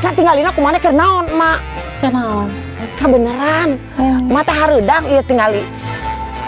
Nah tinggalin aku mana keur naon, Mak? Kenaon? Kabeneran. Mata hareudang ieu tingali.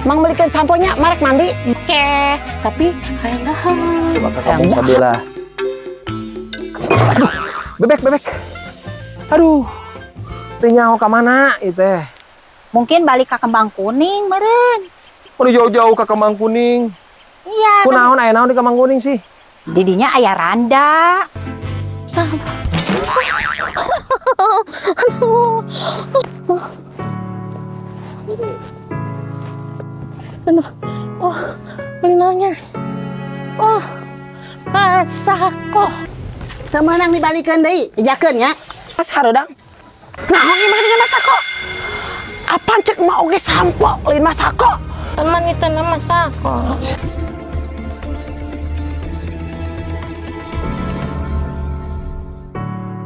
Mang belikan samponya, marek mandi. Oke, tapi kayak dahar. Coba kamu Sabila. Bebek. Aduh. Teu nyaho ka mana ieu teh? Mungkin balik ke Kembang Kuning meureun. Udah jauh-jauh ke Kemang Kuning. Iya. Kunaon aya naon di Kemang Kuning sih? Didinya aya Randa. Sama. Aduh. Oh, belinanya. Oh, Masako. Temenang dibalikeun deui, dijakeun nya. Mas hareudang. Naon ieu mah dengan Masako? Apaan cek mau oge sampo lain Masako? Teman itu nama Masako.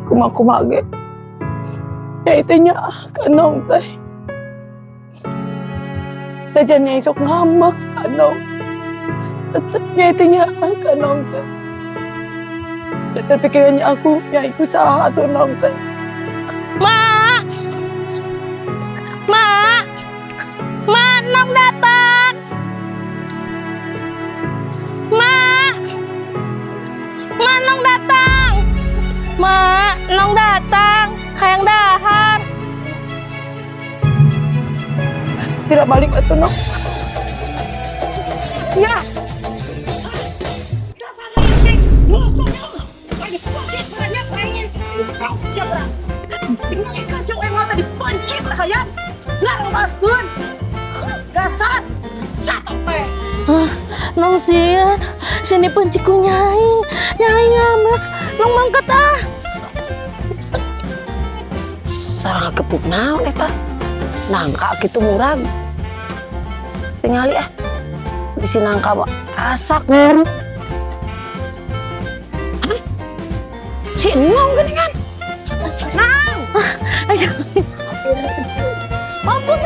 Kumaha ge. Ya itu nya kanong teh. Lajannya isok ngambek kanong. Tetepnya itu nya kanong teh. Tapi kayaknya aku ya iku salah atuh nong teh. Mak, Nong datang. Mak, Nong datang. Mak, Nong datang. Hayang dahar. Tidak balik atuh nong. Ya. Nong sieun, sini pencik ku Nyai. Nyai ngambek, Nong mangkat ah. Sarang kepuk naon eta? Nangka kitu murag. Tingali di si nangka mah asak nguruk. Si Nong geuningan. Nang. Ayo. Ampun,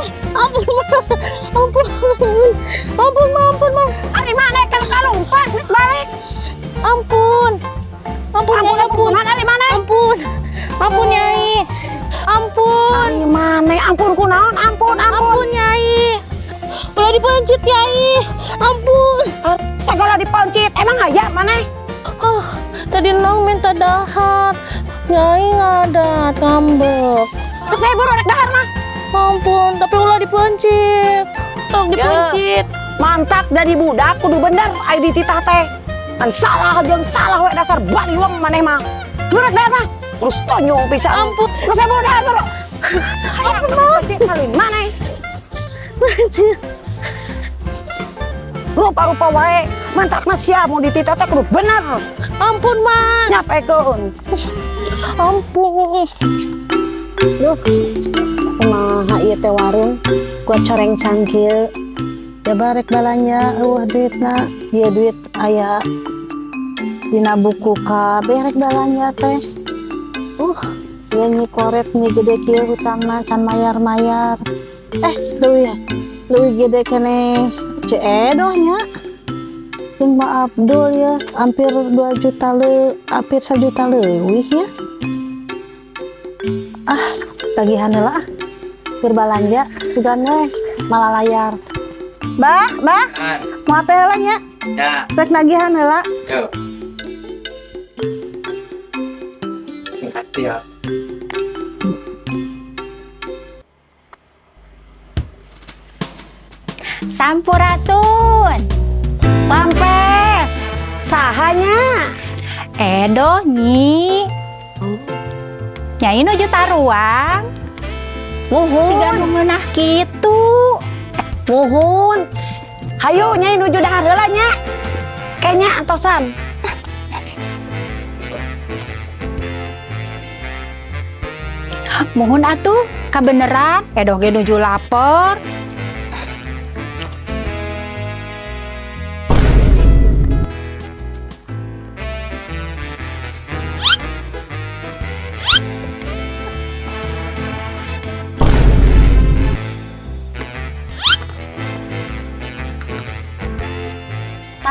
Mang. Ari mana kalau kalumpat geus balik. Ampun, Nyai, ampun. Ari mana? Ampun, Nyai. Ampun. Ari mana? Ampun kunaon? Ampun. Ampun, Nyai. Ulah dipencit, Nyai. Ampun. Segala dipencit. Emang aya mana? Oh, tadi Nong minta dahar. Nyai ngadat ngambek. Saya buru rek dahar mah. Ampun, tapi ulah dipencit. Tong dipencit. Mantap dari budak kudu bener ai di titah teh. Kan salah jeung salah we dasar baliwang maneh mah. Buru rek dahar mah. Terus tonyong pisan. Ampun. Geus saya buru dahar buru. Ampun mah. Kali maneh. Pencit. Rupa-rupa wae. Mantap mah sia mau di titah teh kudu bener. Ampun, Mang. Nyapekeun. Ampun. Duh. Kumaha ieu teh warung gua coreng cangkieu. Ya barek balanya eueuh duitna. Ieu duit aya dina buku kabeh rek balanya teh. Ieu nyi koret nyi gede kieu hutangna can mayar-mayar. Leuwih gede keneh Ceedoh nya. Jeung Mbak Abdul ya hampir 2 juta hampir 1 juta leuwih ya. Tagihan heula keur balanja sugan we malah layar. Bah, mau apa heula nya? Ya. Rek nagihan heula. Yo. Hati ya. Sampurasun. Pampes. Sahanya? Edoh Nyi. Nyai nuju taruang. Siga Nuhun. meunah kitu. Nuhun. Hayu nyai nuju dahar heula nya. Kayaknya antosan. Muhun atuh, kabeneran. Edoh ge nuju lapar.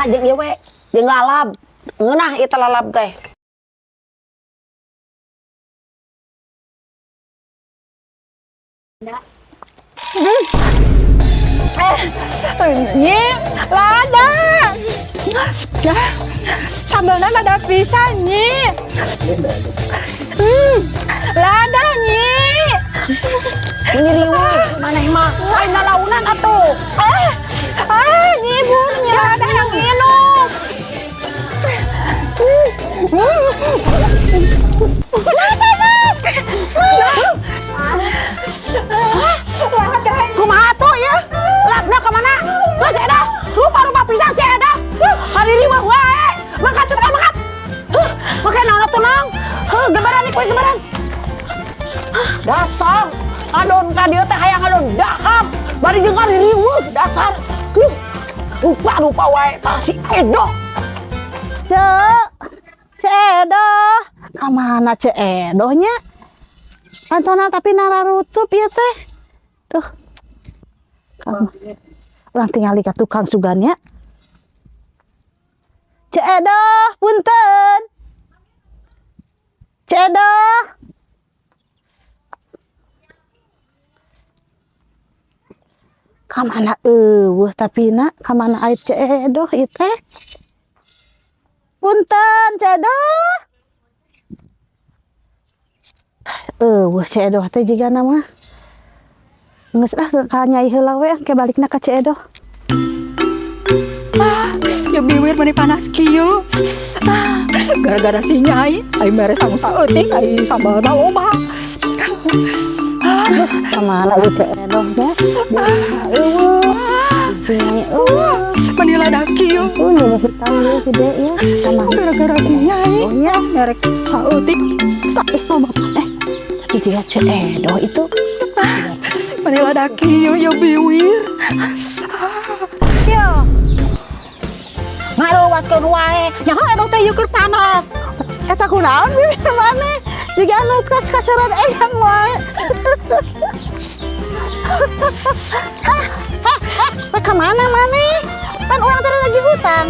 Jeung ieu we, jeung lalab. Ngeunah ieu teh lalab teh. Nyi, lada. Ya, sambalnya lada pisan, Nyi. Lada, Nyi. Ini riweuh maneh mah ayeuna launan atuh. Nyi burnya lada yang minum. Kumaha tuh ya? Labna ka mana? Geus edah, rupa-rupa pisan si edah. Hari riweuh wae. Mangkat cenah mangkat. Make naon atuh nang? Gebaran ieu gebaran. Dasar adon ka dieu teh hayang adon dahap. Bari jeung hari riweuh dasar. Rupa-rupa wae tah si Edo. Cek Edoh, kamana Cek Edohnya? Pantona tapi nararutup ya teh. Tuh, orang tinggal di tukang sugannya. Cek Edoh, punten. Cek Edoh. Kamana tapi nak kamana air Cek Edoh ieu teh? Punten, Cek Edoh. Cek Edoh teh jiga nama. Geus ka Nyai heula we ke balikna ka Cek Edoh. Ya biwir meni panas kieu. Gara-gara si Nyai, ai mere sangu saeutik, ai sambalna loba. Kamana we Cek Edoh teh? Si Nyai Meni lada kieu. nu hutang ieu gede ya. Kamana? Gara-gara si Nyai, Oh nya, merek saeutik. tapi jiga Cek Edoh itu Meni lada kieu ya biwir. sio. Ngaruwaskeun wae. Nyaho Edo teh ieu keur panas. Eta kunaon bibir maneh? Jiga anu kaseureut eyang wae. Pe kamana maneh? Kan urang teh lagi hutang.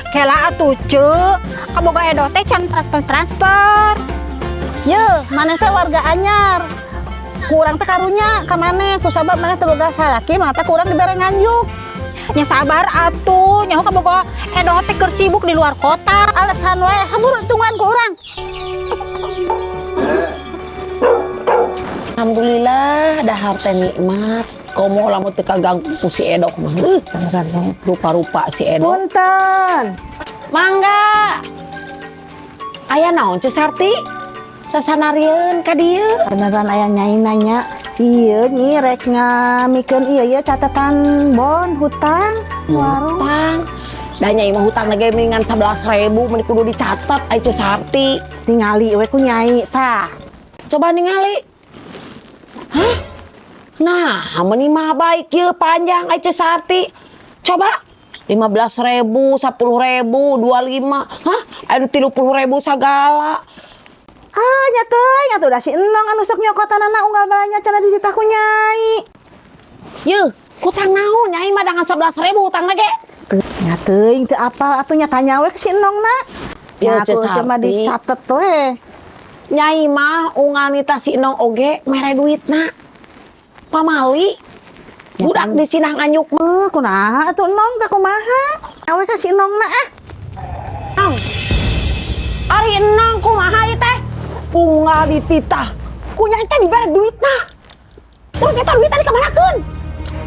Kela atuh ceuk. Kaboga Edo teh can transfer. Ye, maneh teh warga anyar. Kurang teh karunya ka maneh, kusabab maneh teh boga salaki, mah teh kurang dibere nganjuk. Nya sabar atuh. Nyaho kaboga Edo teh keur sibuk di luar kota. Alasan wae, habur tungguan ku urang. Alhamdulillah dahar teh nikmat. Komo lamun teu kaganggu ku si Edo mah. Rupa-rupa si Edo. Punten. Mangga. Aya naon Cu Sarti? Sasanarieun ka dieu. Beneran aya Nyai nanya, ieu nyi rek ngamikeun ieu ye catatan bon hutang warung. Hutang. Da Nyai mah hutang lagi mendingan 11.000 meni kudu dicatat ai Cu Sarti. Tingali we ku Nyai tah. Coba ningali. Hah? Nah, meni mah baik ieu panjang ai Cu Sarti. Coba 15.000, 10.000, 25. Hah? Anu 30.000 sagala. Nya teuing atuh da si Enong anu sok nyokotanana unggal balanya cenah dititah ku Nyai. Yeuh, hutang naon? Nyai mah dengan 11.000 hutang lagi. Nya teuing teu apal atuh nya tanya we ke si Enongna. Ya, Ya aku Cek cuma Sarti. dicatet we. Nyai mah unggal nita si Enong oge mere duitna. Pamali. Ya Budak kan. di sinang anyuk mah. Kunaha atuh Enong teh kumaha? Awe ka si Enongna Nong. Ari Enong kumaha ieu teh? Unggal dititah. Ku Nyai teh dibere duitna. Mun kita duitna dikemanakeun?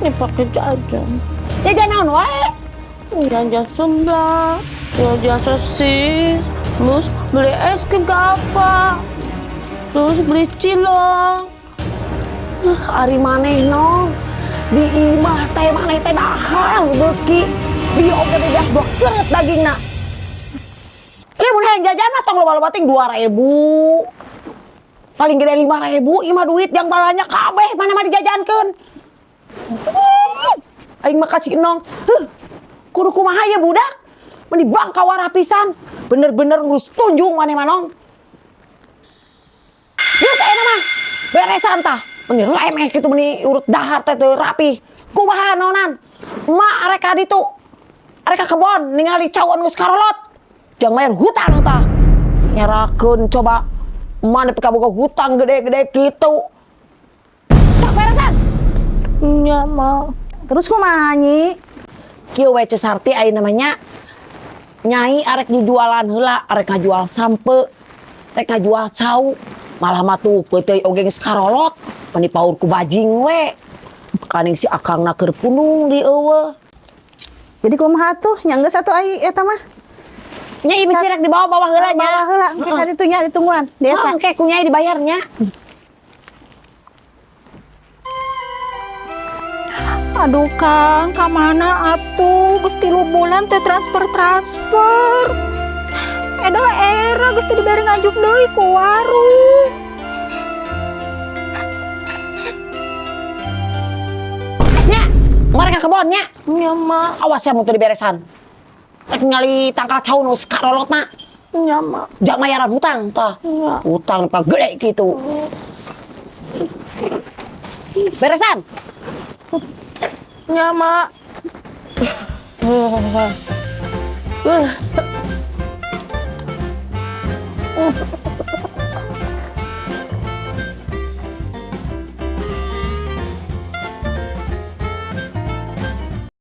Dipake jajan. Jajan naon wae? Jajan sebelah, jajan sosis, terus beli es krim apa, terus beli cilok. Ari maneh Nong. Di imah teh maneh teh dahar beuki. Di oge teh dah beukeut dagingna. Ieu mun hayang jajan mah tong loba-loba ting 2.000. Paling gede 5.000 imah duit yang balanya kabeh mana mah dijajankeun. Aing mah kasih Nong. Kudu kumaha ya budak? Mun dibangka warah pisan. Bener-bener ngurus tunjung maneh mah Nong. Geus ayeuna mah beresan tah. Meni remeh kitu meni urut dahar teh teu rapi. Kumaha naonan? Mak arek ka ditu. Arek ka kebon ningali cawan geus karolot. Jang mayar hutang tah. Nyerakeun coba. Mana pika boga hutang gede-gede kitu. Sak beresan. Nya, Mak. Terus kumaha Nyi? Kieu we Cesarti aya namanya Nyai arek dijualan heula, arek ngajual sampe, rek ngajual cau, malah mah tuh peuteui oge geus karolot, mani paur ku bajing we. Kaning si akangna keur punung di eueuh. Jadi kumaha tuh? Nya geus atuh ai eta mah. Nyai bisi rek dibawa-bawa heula nya. Bawa heula engke ka ditu nya ditungguan. Di eta. Engke ku Nyai dibayarnya. Aduh Kang, kamana atuh? Geus 3 bulan teh transfer. Edah era geus teu dibere ngajuk deui ku warung. Nya, mereka kebonnya. Nya, Mak. Awas ya mun teu diberesan. Rek ningali tangkal cau nu karolotna. Nya, Mak. Jak mayaran hutang tah. Nya. Hutang ka gede gitu. Beresan. Nya, Mak.